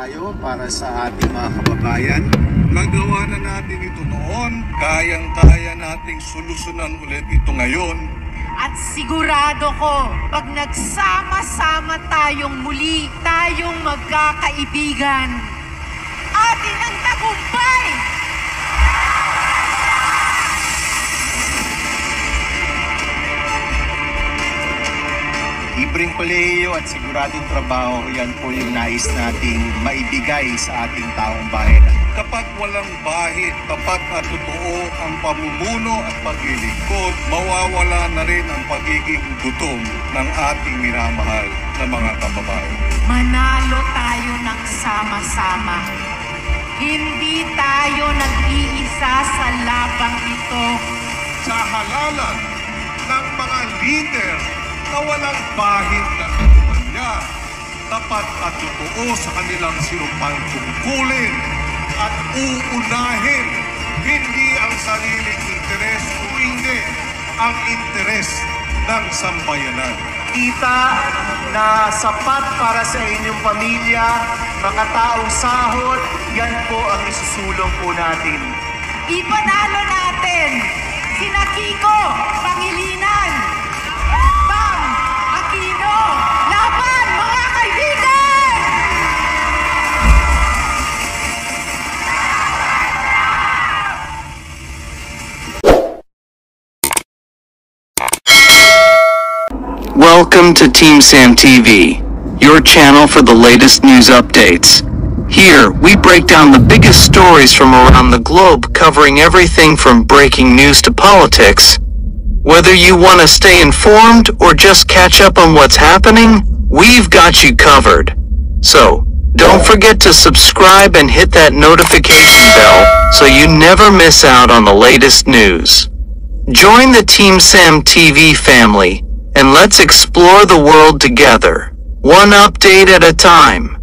tayo para sa ating mga kababayan. Nagawa na natin ito noon, kayang-kaya nating solusyonan ulit ito ngayon. At sigurado ko, pag nagsama-sama tayong muli, tayong magkakaibigan, atin ang tagumpay! Libreng kolehiyo at siguradong trabaho, yan po yung nais nating maibigay sa ating taong bayan. Kapag walang bahid, tapat at totoo ang pamumuno at paglilingkod, mawawala na rin ang pagiging gutom ng ating minamahal na mga kababayan. Manalo tayo ng sama-sama. Hindi tayo nag-iisa sa labang ito. Sa halalan ng mga leader na walang bahid na kumpanya, tapat at totoo sa kanilang sinupang tungkulin at uunahin hindi ang sariling interes o hindi ang interes ng sambayanan. Kita na sapat para sa inyong pamilya, makataong sahod, yan po ang isusulong po natin. Ipanalo natin sina Kiko Pangilinan, Bam Aquino, laban mga kaibigan! Welcome to Team Sam TV, your channel for the latest news updates. Here, we break down the biggest stories from around the globe, covering everything from breaking news to politics. Whether you want to stay informed or just catch up on what's happening, we've got you covered. So, don't forget to subscribe and hit that notification bell so you never miss out on the latest news. Join the Team Sam TV family, and let's explore the world together, one update at a time.